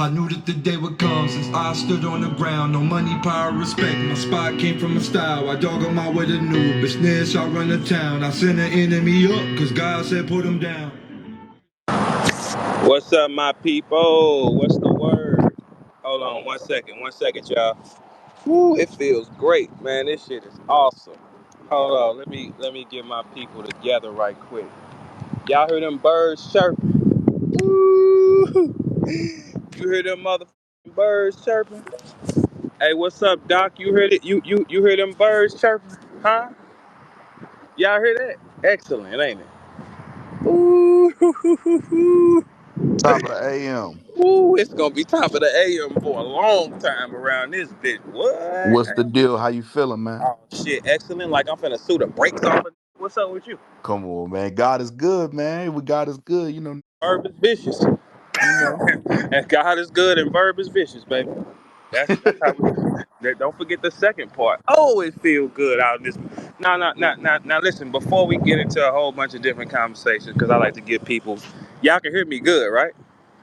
I knew that the day would come since I stood on the ground. No money, power, respect. My spot came from a style. I dog on my way to new. Business, I run the town. I send an enemy up, cause God said put him down. What's up, my people? What's the word? Hold on 1 second, y'all. Woo, it feels great, man. This shit is awesome. Hold on, let me get my people together right quick. Y'all hear them birds chirping? Woo! You hear them motherfucking birds chirping? Hey, what's up, Doc? You heard it? You hear them birds chirping? Huh? Y'all hear that? Excellent, ain't it? Ooh. Top of the AM. Ooh, it's gonna be top of the AM for a long time around this bitch. What? What's the deal? How you feeling, man? Oh shit, excellent. Like I'm finna sue the brakes off of. What's up with you? Come on, man. God is good, man. God is good, you know. Verb is vicious. You know. And God is good and verb is vicious, baby. That's how we don't forget the second part. Oh, it feels good out in this. Now listen, before we get into a whole bunch of different conversations, because I like to give people y'all can hear me good, right?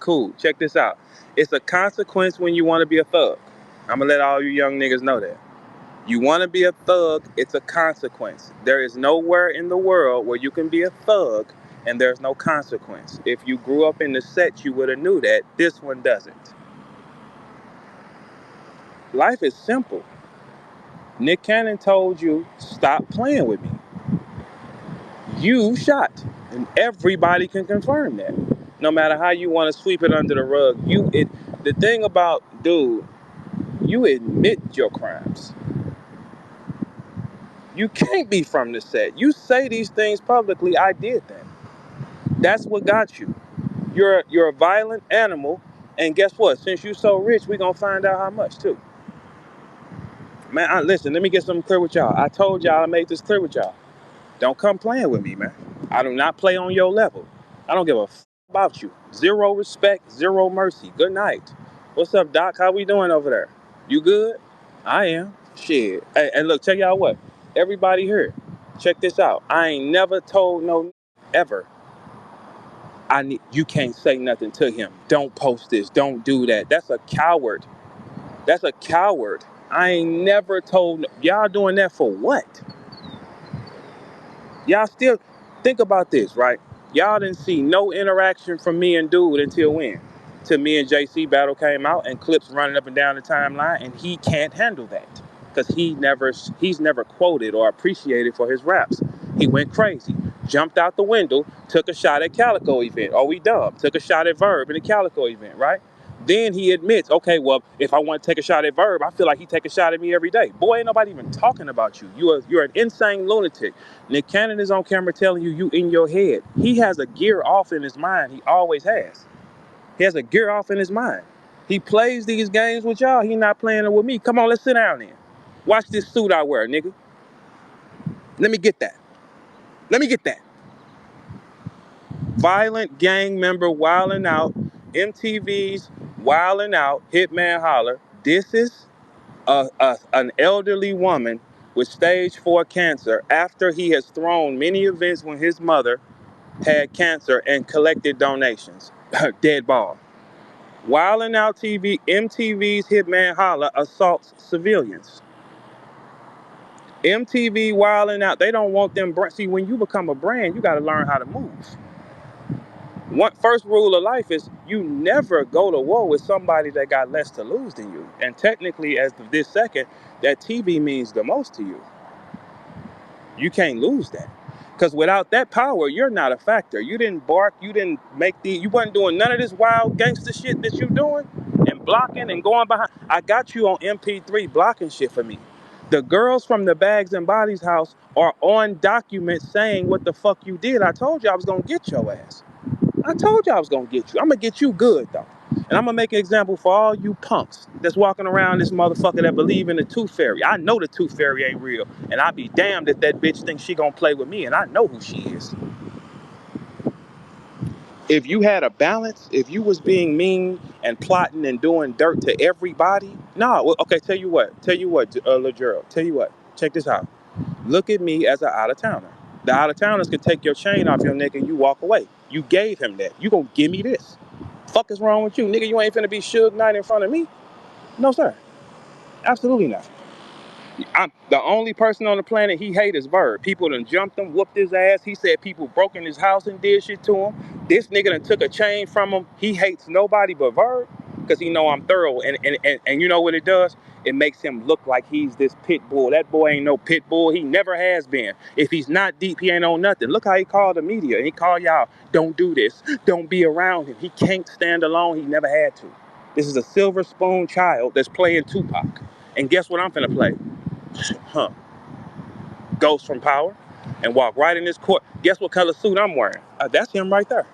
Cool. Check this out. It's a consequence when you want to be a thug. I'm gonna let all you young niggas know that. You want to be a thug, it's a consequence. There is nowhere in the world where you can be a thug and there's no consequence. If you grew up in the set, you would have knew that. This one doesn't. Life is simple. Nick Cannon told you, stop playing with me. You shot, and everybody can confirm that. No matter how you want to sweep it under the rug, the thing about, dude, you admit your crimes. You can't be from the set. You say these things publicly, I did that. That's what got you. You're a violent animal, and guess what? Since you're so rich, we're gonna find out how much too. Man, listen, let me get something clear with y'all. I told y'all I made this clear with y'all. Don't come playing with me, man. I do not play on your level. I don't give a about you. Zero respect, zero mercy. Good night. What's up, Doc? How we doing over there? You good? I am. Shit. Hey, and look, check y'all what. Everybody here, check this out. I ain't never told no ever. You can't say nothing to him. Don't post this. Don't do that. That's a coward. That's a coward. I ain't never told y'all doing that for what? Y'all still think about this, right? Y'all didn't see no interaction from me and Dude until when? Till me and JC battle came out and clips running up and down the timeline, and he can't handle that because he's never quoted or appreciated for his raps. He went crazy, jumped out the window, took a shot at Calico event. Oh, we dumb. Took a shot at Verb in the Calico event, right? Then he admits, okay, well, if I want to take a shot at Verb, I feel like he take a shot at me every day. Boy, ain't nobody even talking about you. You're an insane lunatic. Nick Cannon is on camera telling you in your head. He has a gear off in his mind. He always has. He has a gear off in his mind. He plays these games with y'all. He not playing it with me. Come on, let's sit down then. Watch this suit I wear, nigga. Let me get that. Let me get that. Violent gang member wilding out. MTV's wilding out. Hitman Holla. This is an elderly woman with stage 4 cancer after he has thrown many events when his mother had cancer and collected donations. Dead ball. Wildin' Out TV, MTV's Hitman Holla assaults civilians. MTV Wildin' Out, they don't want them. See, when you become a brand, you got to learn how to move. One first rule of life is you never go to war with somebody that got less to lose than you. And technically, as of this second, that TV means the most to you. You can't lose that. Because without that power, you're not a factor. You didn't bark, you wasn't doing none of this wild gangster shit that you doing and blocking and going behind. I got you on MP3 blocking shit for me. The girls from the Bags and Bodies house are on documents saying what the fuck you did. I told you I was gonna get your ass. I told you I was gonna get you. I'm gonna get you good though. And I'm gonna make an example for all you punks that's walking around this motherfucker that believe in the tooth fairy. I know the tooth fairy ain't real, and I'd be damned if that bitch thinks she gonna play with me, and I know who she is. If you had a balance, if you was being mean and plotting and doing dirt to everybody, okay, tell you what, Lil Gerald, tell you what, check this out. Look at me as an out-of-towner. The out-of-towners can take your chain off your neck and you walk away. You gave him that. You gonna give me this. Fuck is wrong with you, nigga? You ain't finna be Suge Knight in front of me. No, sir. Absolutely not. I'm the only person on the planet he hate is Verb. People done jumped him, whooped his ass. He said people broke in his house and did shit to him. This nigga done took a chain from him. He hates nobody but Verb because he know I'm thorough. And you know what it does? It makes him look like he's this pit bull. That boy ain't no pit bull. He never has been. If he's not deep, he ain't on nothing. Look how he called the media. He called y'all, don't do this. Don't be around him. He can't stand alone. He never had to. This is a silver spoon child that's playing Tupac. And guess what I'm finna play? Huh. Ghost from Power, and walk right in this court. Guess what color suit I'm wearing? That's him right there.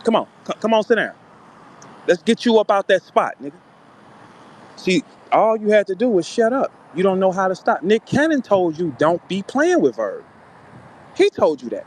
Come on. Come on, sit down. Let's get you up out that spot, nigga. See, all you had to do was shut up. You don't know how to stop. Nick Cannon told you don't be playing with Verb. He told you that.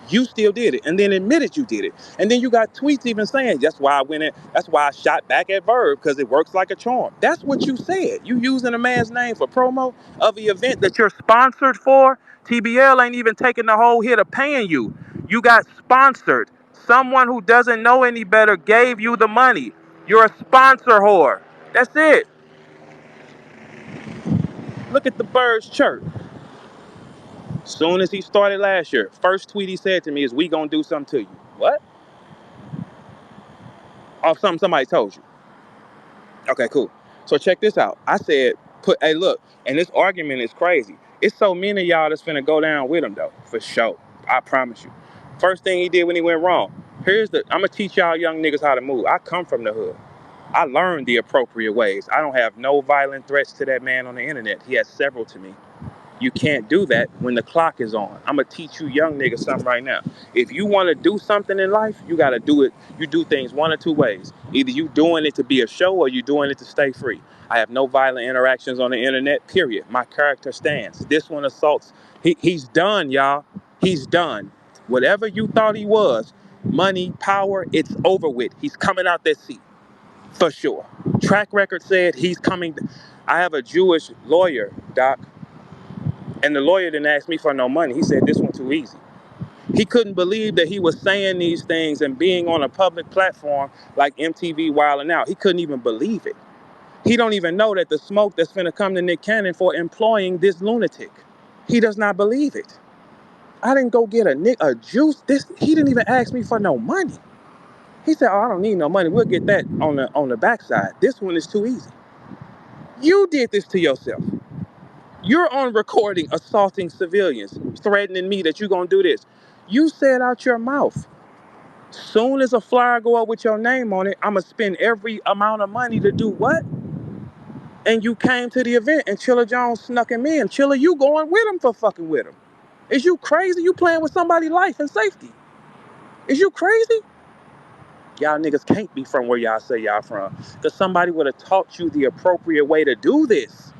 You still did it, and then admitted you did it. And then you got tweets even saying, that's why I went in, that's why I shot back at Verb, because it works like a charm. That's what you said. You using a man's name for promo of the event that you're sponsored for. TBL ain't even taking the whole hit of paying you. You got sponsored. Someone who doesn't know any better gave you the money. You're a sponsor whore. That's it. Look at the birds chirp. Soon as he started last year, first tweet he said to me is, we gonna do something to you. What? Off something somebody told you. Okay, cool. So check this out. I said, hey, look, and this argument is crazy. It's so many of y'all that's finna go down with him, though, for sure. I promise you. First thing he did when he went wrong, I'm gonna teach y'all young niggas how to move. I come from the hood. I learned the appropriate ways. I don't have no violent threats to that man on the internet. He has several to me. You can't do that when the clock is on. I'm gonna teach you young niggas something right now. If you want to do something in life, you gotta do it. You do things one or two ways. Either you doing it to be a show or you doing it to stay free. I have no violent interactions on the internet, period. My character stands. This one assaults. He's done, y'all. He's done. Whatever you thought he was, money, power, it's over with. He's coming out that seat, for sure. Track record said he's coming. I have a Jewish lawyer, Doc. And the lawyer didn't ask me for no money. He said this one too easy. He couldn't believe that he was saying these things and being on a public platform like MTV Wildin' Out. He couldn't even believe it. He don't even know that the smoke that's finna come to Nick Cannon for employing this lunatic. He does not believe it. I didn't go get a juice. He didn't even ask me for no money. He said, oh, I don't need no money. We'll get that on the backside. This one is too easy. You did this to yourself. You're on recording assaulting civilians, threatening me that you're going to do this. You said out your mouth, soon as a flyer go up with your name on it, I'm going to spend every amount of money to do what? And you came to the event and Chilla Jones snuck him in. Chilla, you going with him for fucking with him. Is you crazy? You playing with somebody's life and safety. Is you crazy? Y'all niggas can't be from where y'all say y'all from. Because somebody would have taught you the appropriate way to do this.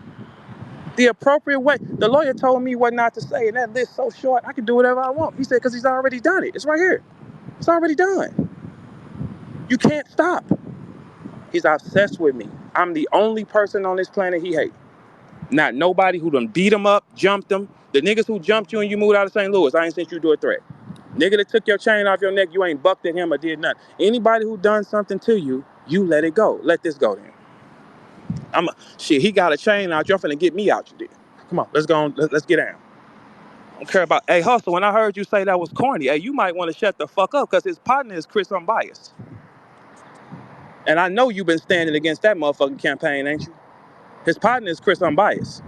The appropriate way. The lawyer told me what not to say, and that list so short, I can do whatever I want. He said, because he's already done it. It's right here. It's already done. You can't stop. He's obsessed with me. I'm the only person on this planet he hates. Not nobody who done beat him up, jumped him. The niggas who jumped you and you moved out of St. Louis, I ain't sent you to a threat. Nigga that took your chain off your neck, you ain't bucked at him or did nothing. Anybody who done something to you, you let it go. Let this go then. Shit, he got a chain out. You're finna get me out, you did. Come on, let's go on. Let's get down. I don't care about, hey, Hustle, when I heard you say that was corny, hey, you might want to shut the fuck up because his partner is Chris Unbiased. And I know you've been standing against that motherfucking campaign, ain't you? His partner is Chris Unbiased.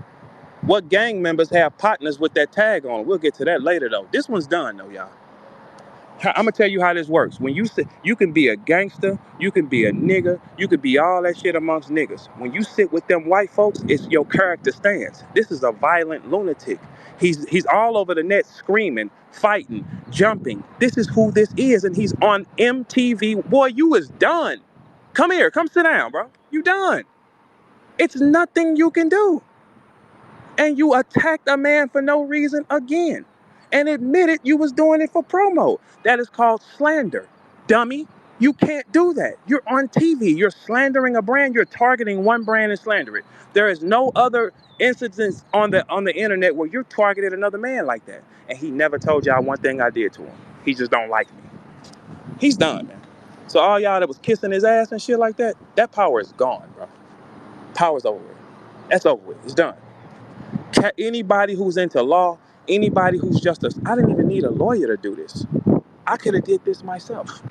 What gang members have partners with that tag on? We'll get to that later, though. This one's done, though, y'all. I'm going to tell you how this works. When you sit, you can be a gangster, you can be a nigga, you can be all that shit amongst niggas. When you sit with them white folks, it's your character stance. This is a violent lunatic. He's all over the net screaming, fighting, jumping. This is who this is, and he's on MTV. Boy, you is done. Come here. Come sit down, bro. You done. It's nothing you can do. And you attacked a man for no reason again and admitted you was doing it for promo. That is called slander. Dummy, you can't do that. You're on TV. You're slandering a brand. You're targeting one brand and slander it. There is no other incidents on the internet where you targeted another man like that. And he never told y'all one thing I did to him. He just don't like me. He's done, man. So all y'all that was kissing his ass and shit like that, that power is gone, bro. Power's over with. That's over with. It's done. Anybody who's into law, anybody who's just I didn't even need a lawyer to do this. I could have did this myself.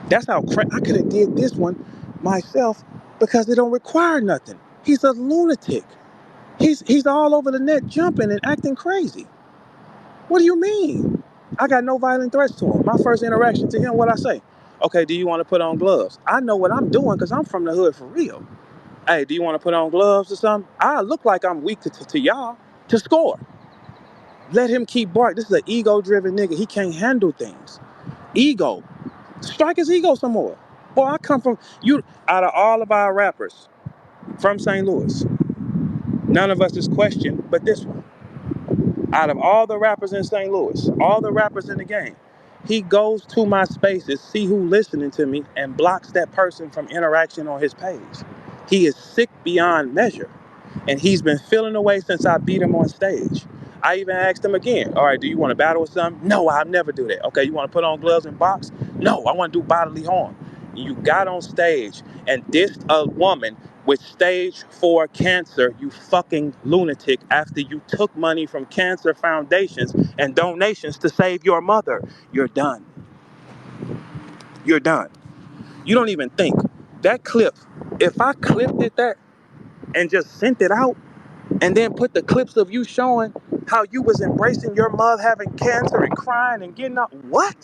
That's how I could have did this one myself because it don't require nothing. He's a lunatic. He's all over the net jumping and acting crazy. What do you mean? I got no violent threats to him. My first interaction to him, what I say? Okay, do you want to put on gloves? I know what I'm doing because I'm from the hood for real. Hey, do you want to put on gloves or something? I look like I'm weak to y'all to score. Let him keep barking. This is an ego-driven nigga. He can't handle things. Ego. Strike his ego some more. Boy, I come from you. Out of all of our rappers from St. Louis, none of us is questioned but this one. Out of all the rappers in St. Louis, all the rappers in the game, he goes to my spaces, see who listening to me, and blocks that person from interaction on his page. He is sick beyond measure. And he's been feeling away since I beat him on stage. I even asked him again, all right, do you want to battle with something? No, I'll never do that. Okay, you want to put on gloves and box? No, I want to do bodily harm. You got on stage and dissed a woman with stage 4 cancer, you fucking lunatic, after you took money from cancer foundations and donations to save your mother. You're done. You're done. You don't even think. That clip, if I clipped it that and just sent it out, and then put the clips of you showing how you was embracing your mother having cancer and crying and getting up. What?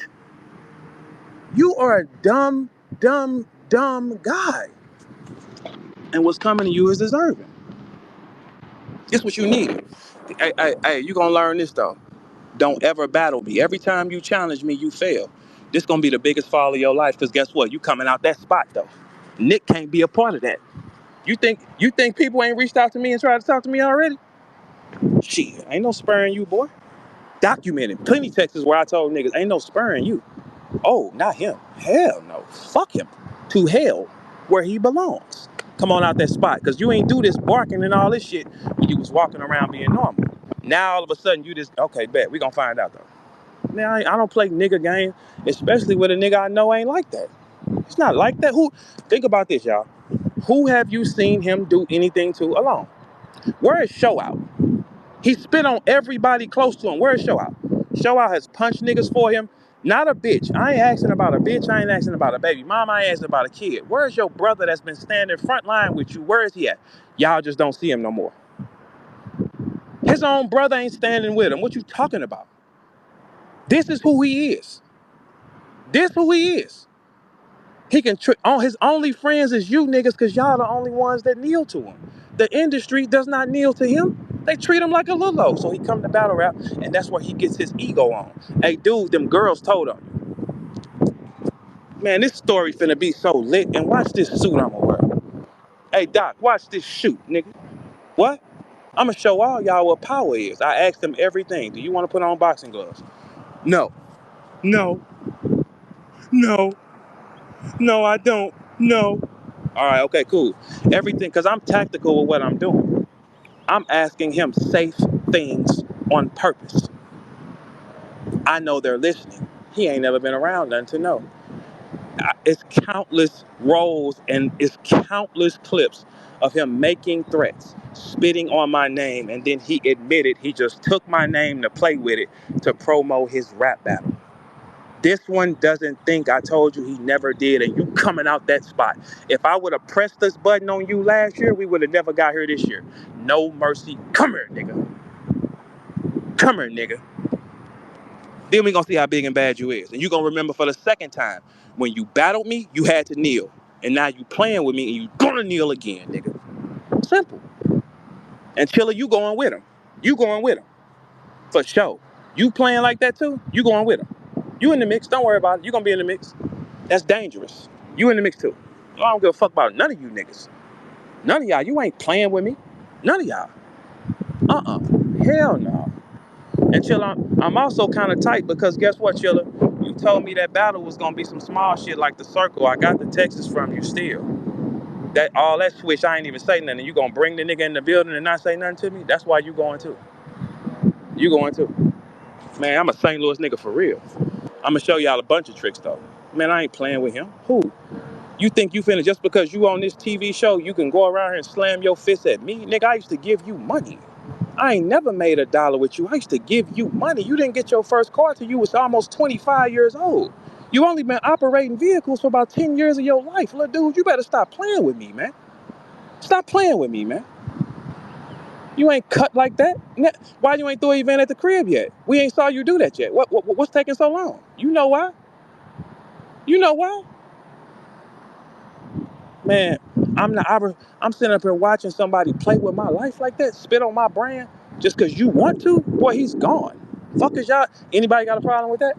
You are a dumb, dumb, dumb guy. And what's coming to you is deserving. It's what you need. Hey, you gonna learn this though. Don't ever battle me. Every time you challenge me, you fail. This gonna be the biggest fall of your life, because guess what? You coming out that spot though. Nick can't be a part of that. You think people ain't reached out to me and tried to talk to me already? Shit, ain't no spurring you, boy. Documented. Plenty texts where I told niggas, ain't no spurring you. Oh, not him. Hell no. Fuck him. To hell where he belongs. Come on out that spot, because you ain't do this barking and all this shit when you was walking around being normal. Now all of a sudden you just, okay, bet. We gonna find out though. Man, I don't play nigga game, especially with a nigga I know ain't like that. It's not like that. Think about this, y'all. Who have you seen him do anything to alone? Where is Show Out? He spit on everybody close to him. Where's Show Out? Show Out has punched niggas for him. Not a bitch. I ain't asking about a bitch. I ain't asking about a baby mama. I ain't asking about a kid. Where's your brother that's been standing front line with you? Where is he at? Y'all just don't see him no more. His own brother ain't standing with him. What you talking about? This is who he is. This who he is. He can on his only friends is you niggas, because y'all the only ones that kneel to him. The industry does not kneel to him. They treat him like a little. So he come to battle rap, and that's where he gets his ego on. Hey, dude, them girls told him. Man, this story finna be so lit. And watch this suit I'ma wear. Hey, Doc, watch this shoot, nigga. What? I'ma show all y'all what power is. I asked him everything. Do you want to put on boxing gloves? No. No. No. No, I don't. No. All right, okay, cool. Everything, because I'm tactical with what I'm doing. I'm asking him safe things on purpose. I know they're listening. He ain't never been around none to know. It's countless roles and it's countless clips of him making threats, spitting on my name, and then he admitted he just took my name to play with it to promo his rap battle. This one doesn't think I told you he never did, and you coming out that spot. If I would have pressed this button on you last year, we would have never got here this year. No mercy. Come here, nigga. Come here, nigga. Then we gonna see how big and bad you is. And you gonna remember for the second time, when you battled me, you had to kneel. And now you playing with me and you gonna kneel again, nigga. Simple. And Chilla, you going with him. You going with him. For sure. You playing like that too, you going with him. You in the mix, don't worry about it. You gonna be in the mix. That's dangerous. You in the mix too. I don't give a fuck about none of you niggas. None of y'all. You ain't playing with me. None of y'all. Hell no. And Chilla, I'm also kind of tight because guess what, Chilla? You told me that battle was gonna be some small shit like the circle. I got the texts from you still. That all that switch, I ain't even say nothing. You gonna bring the nigga in the building and not say nothing to me? That's why you going too. You going too. Man, I'm a St. Louis nigga for real. I'm gonna show y'all a bunch of tricks though. Man, I ain't playing with him. Who? You think you finna, just because you on this TV show, you can go around here and slam your fist at me? Nigga, I used to give you money. I ain't never made $1 with you. I used to give you money. You didn't get your first car till you was almost 25 years old. You only been operating vehicles for about 10 years of your life. Little dude, you better stop playing with me, man. Stop playing with me, man. You ain't cut like that. Why you ain't throw an event at the crib yet? We ain't saw you do that yet. What's taking so long? You know why? You know why? Man, I'm sitting up here watching somebody play with my life like that, spit on my brand, just because you want to. Boy, he's gone. Fuck is y'all? Anybody got a problem with that?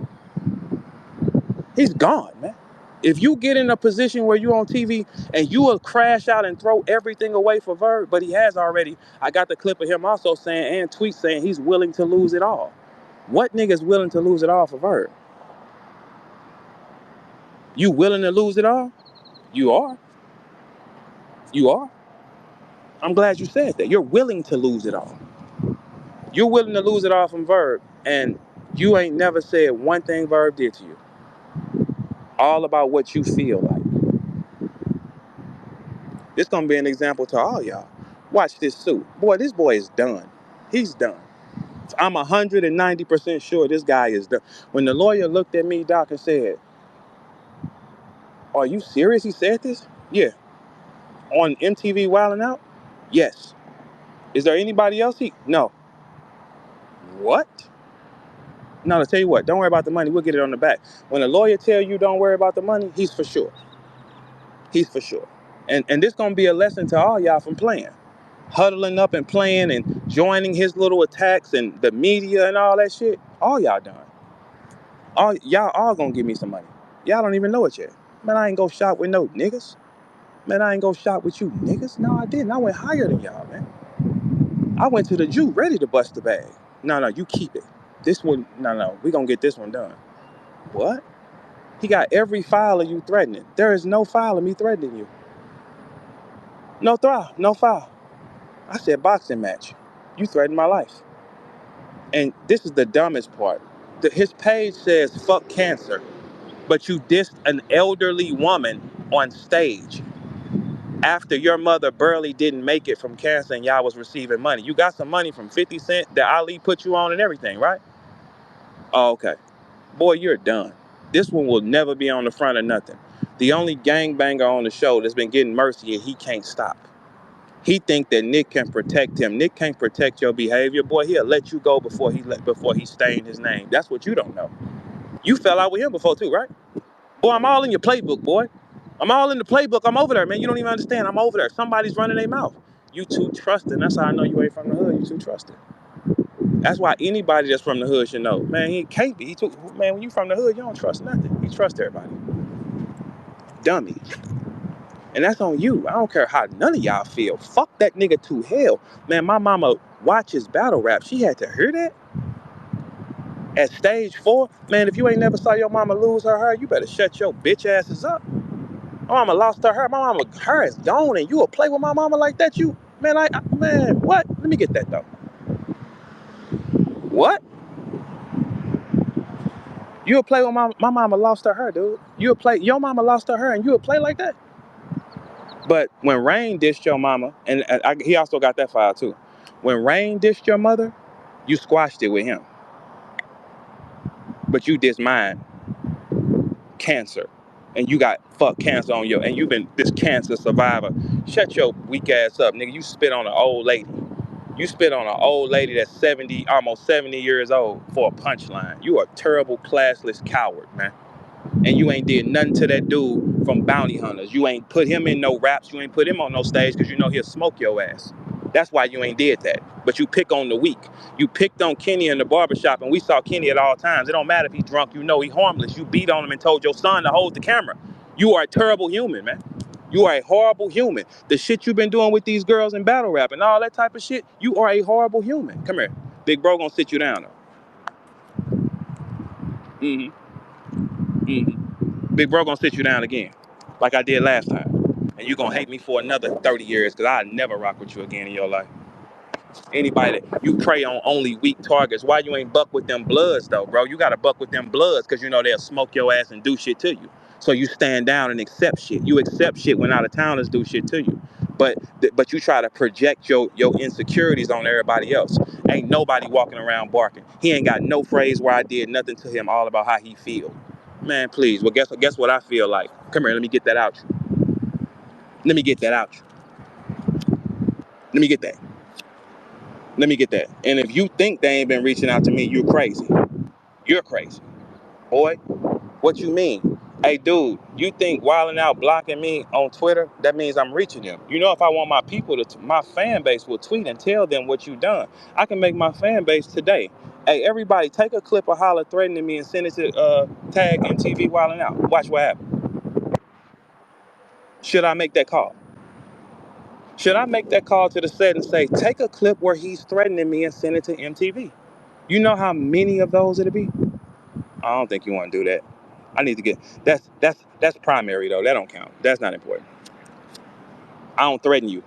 He's gone, man. If you get in a position where you on TV and you will crash out and throw everything away for Verb, but he has already. I got the clip of him also saying, and tweet saying he's willing to lose it all. What nigga's willing to lose it all for Verb? You willing to lose it all? You are. You are. I'm glad you said that. You're willing to lose it all. You're willing to lose it all from Verb, and you ain't never said one thing Verb did to you. All about what you feel like. This gonna be an example to all y'all. Watch this suit. Boy, this boy is done. He's done. I'm 190% sure this guy is done. When the lawyer looked at me, Doc, and said, "Are you serious?" He said this? Yeah. On MTV Wildin' Out? Yes. Is there anybody else? No. What? No, to tell you what, don't worry about the money. We'll get it on the back. When a lawyer tell you don't worry about the money, he's for sure. He's for sure. And this gonna be a lesson to all y'all from playing. Huddling up and playing and joining his little attacks and the media and all that shit. All y'all done. Y'all all gonna give me some money. Y'all don't even know it yet. Man, I ain't go shop with no niggas. Man, I ain't go shop with you niggas. No, I didn't. I went higher than y'all, man. I went to the Jew ready to bust the bag. No, you keep it. This one, no, we gonna get this one done. What? He got every file of you threatening. There is no file of me threatening you. No file. I said boxing match. You threatened my life. And this is the dumbest part. His page says fuck cancer, but you dissed an elderly woman on stage after your mother barely didn't make it from cancer and y'all was receiving money. You got some money from 50 Cent that Ali put you on and everything, right? Oh, okay. Boy, you're done. This one will never be on the front of nothing. The only gangbanger on the show that's been getting mercy and he can't stop. He think that Nick can protect him. Nick can't protect your behavior. Boy, he'll let you go before he stained his name. That's what you don't know. You fell out with him before too, right? Boy, I'm all in your playbook, boy. I'm all in the playbook. I'm over there, man. You don't even understand. I'm over there. Somebody's running their mouth. You too trusting. That's how I know you ain't from the hood. You too trusting. That's why anybody that's from the hood should know. Man, he can't be. Man, when you from the hood, you don't trust nothing. You trust everybody. Dummy. And that's on you. I don't care how none of y'all feel. Fuck that nigga to hell. Man, my mama watches battle rap. She had to hear that at stage 4. Man, if you ain't never saw your mama lose her hair, you better shut your bitch asses up. My mama lost her hair. My mama hair is gone, and you will play with my mama like that? Man, what? Let me get that though. What? You'll play with my mama lost her hair, dude. You'll play. Your mama lost her hair, and you'll play like that? But when Rain dissed your mama, and he also got that file too. When Rain dissed your mother, you squashed it with him. But you dissed mine, cancer. And you got fuck cancer on and you've been this cancer survivor. Shut your weak ass up, nigga. You spit on an old lady. You spit on an old lady that's 70, almost 70 years old for a punchline. You a terrible, classless coward, man. And you ain't did nothing to that dude from Bounty Hunters. You ain't put him in no raps. You ain't put him on no stage because you know he'll smoke your ass. That's why you ain't did that. But you pick on the weak. You picked on Kenny in the barbershop, and we saw Kenny at all times. It don't matter if he's drunk. You know he's harmless. You beat on him and told your son to hold the camera. You are a terrible human, man. You are a horrible human. The shit you've been doing with these girls in battle rap and all that type of shit, you are a horrible human. Come here. Big bro gonna sit you down, though. Big bro gonna sit you down again, like I did last time. And you gonna hate me for another 30 years, because I'll never rock with you again in your life. Anybody that you prey on only weak targets. Why you ain't buck with them bloods though, bro? You gotta buck with them bloods because you know they'll smoke your ass and do shit to you. So you stand down and accept shit. You accept shit when out of towners do shit to you. But you try to project your insecurities on everybody else. Ain't nobody walking around barking. He ain't got no phrase where I did nothing to him all about how he feel. Man, please. Well, guess what I feel like. Come here, let me get that out you. Let me get that out you. Let me get that. Let me get that. And if you think they ain't been reaching out to me, you're crazy. You're crazy. Boy, what you mean? Hey, dude, you think wilding out blocking me on Twitter, that means I'm reaching them. You know, if I want my people my fan base will tweet and tell them what you done. I can make my fan base today. Hey, everybody, take a clip of Holla threatening me and send it to tag MTV wilding out. Watch what happens. Should I make that call? Should I make that call to the set and say, take a clip where he's threatening me and send it to MTV? You know how many of those it'll be? I don't think you want to do that. I need to get that's primary though. That don't count. That's not important. I don't threaten you.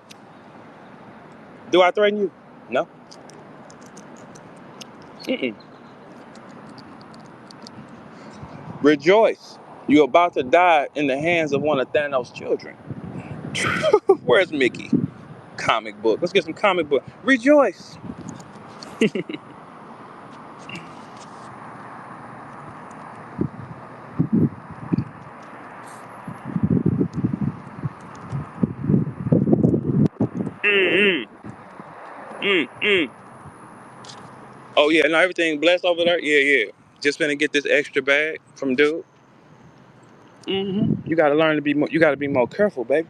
Do I threaten you? No. Mm-mm. Rejoice. You're about to die in the hands of one of Thanos' children. Where's Mickey? Comic book. Let's get some comic book. Rejoice. Mm-mm. Mm-mm. Oh yeah, no, everything blessed over there. Yeah. Just finna get this extra bag from dude. Mm-hmm. You gotta learn to be more. You gotta be more careful, baby.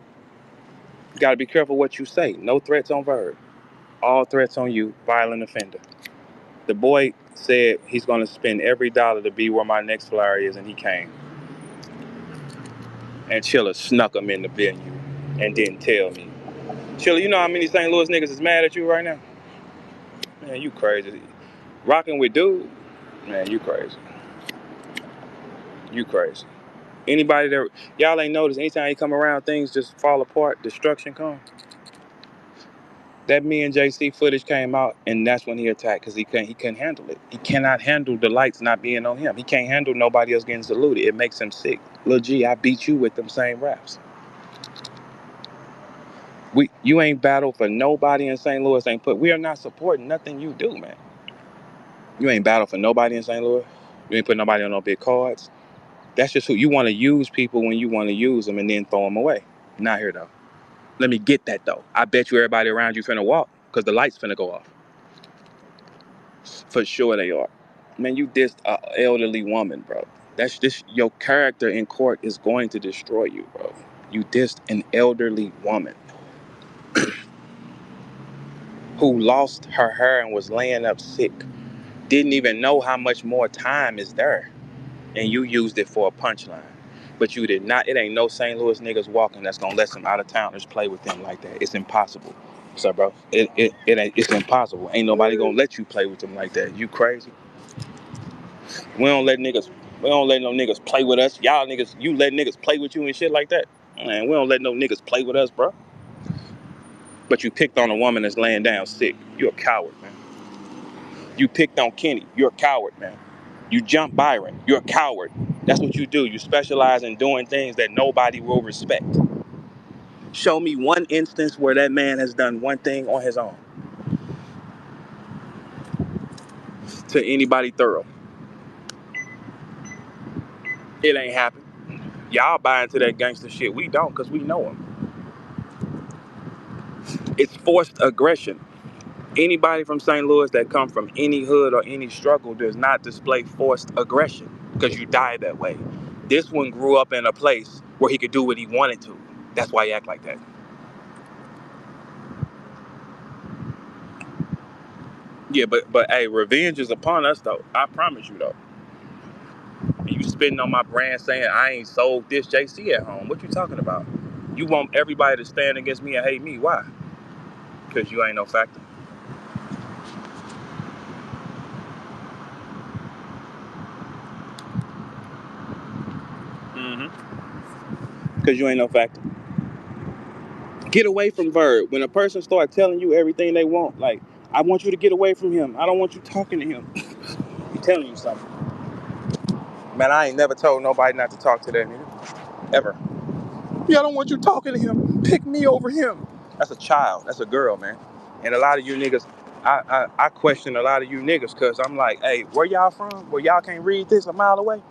You gotta be careful what you say. No threats on Verb. All threats on you. Violent offender. The boy said he's gonna spend every dollar to be where my next flyer is, and he came. And Chilla snuck him in the venue and didn't tell me. Chilla, you know how many St. Louis niggas is mad at you right now? Man, you crazy. Rocking with dude? Man, you crazy. You crazy. Anybody that y'all ain't noticed, anytime he come around, things just fall apart, destruction come. That me and JC footage came out, and that's when he attacked because he couldn't handle it. He cannot handle the lights not being on him. He can't handle nobody else getting saluted. It makes him sick. Lil G, I beat you with them same raps. You ain't battled for nobody in St. Louis. We are not supporting nothing you do, man. You ain't battled for nobody in St. Louis. You ain't put nobody on no big cards. That's just who you want to use people when you want to use them and then throw them away. Not here though. Let me get that though. I bet you everybody around you finna walk because the lights finna go off. For sure they are. Man, you dissed an elderly woman, bro. That's just your character in court is going to destroy you, bro. You dissed an elderly woman who lost her hair and was laying up sick. Didn't even know how much more time is there. And you used it for a punchline. But you did not. It ain't no St. Louis niggas walking that's gonna let some out of towners play with them like that. It's impossible. So, bro, it's impossible. Ain't nobody gonna let you play with them like that. You crazy? We don't let no niggas play with us. Y'all niggas, you let niggas play with you and shit like that. Man, we don't let no niggas play with us, bro. But you picked on a woman that's laying down sick. You're a coward, man. You picked on Kenny. You're a coward, man. You jumped Byron. You're a coward. That's what you do. You specialize in doing things that nobody will respect. Show me one instance where that man has done one thing on his own to anybody thorough. It ain't happened. Y'all buy into that gangster shit. We don't because we know him. It's forced aggression. Anybody from St. Louis that come from any hood or any struggle does not display forced aggression because you die that way. This one grew up in a place where he could do what he wanted to. That's why he act like that. Yeah, but hey, revenge is upon us though. I promise you though. And you spitting on my brand saying I ain't sold this JC at home. What you talking about? You want everybody to stand against me and hate me. Why? Because you ain't no factor. Because you ain't no factor. Get away from Verb. When a person starts telling you everything they want, like, I want you to get away from him. I don't want you talking to him. He's telling you something. Man, I ain't never told nobody not to talk to that nigga. ever. Yeah, I don't want you talking to him. Pick me over him. That's a child. That's a girl, man. And a lot of you niggas, I question a lot of you niggas because I'm like, hey, where y'all from? Where y'all can't read this a mile away?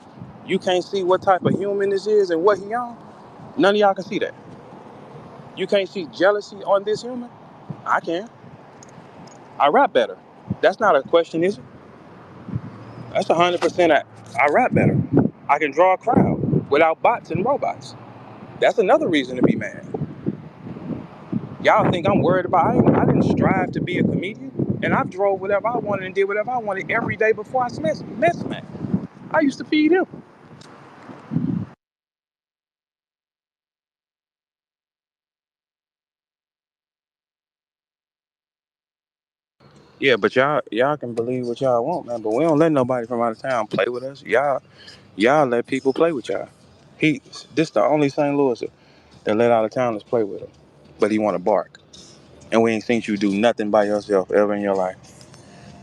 You can't see what type of human this is and what he on? None of y'all can see that. You can't see jealousy on this human? I can. I rap better. That's not a question, is it? That's 100% I rap better. I can draw a crowd without bots and robots. That's another reason to be mad. Y'all think I'm worried about, I didn't strive to be a comedian. And I've drove whatever I wanted and did whatever I wanted every day before I met Smack. I used to feed him. Yeah, but y'all can believe what y'all want, man. But we don't let nobody from out of town play with us. Y'all let people play with y'all. This the only St. Louis that let out of towners play with him. But he want to bark. And we ain't seen you do nothing by yourself ever in your life.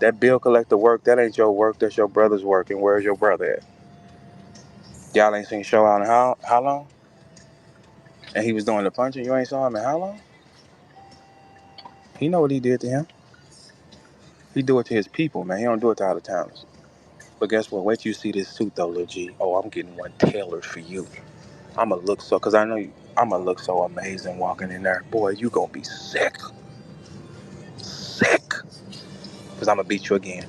That bill collector work, that ain't your work, that's your brother's work. And where's your brother at? Y'all ain't seen Show Out in how long? And he was doing the punching, you ain't saw him in how long? He know what he did to him. He do it to his people, man. He don't do it to out of towners. But guess what? Wait till you see this suit though, Lil G. Oh, I'm getting one tailored for you. I'ma look so, cause I know you, I'ma look so amazing walking in there. Boy, you gonna be sick. Sick. Cause I'ma beat you again.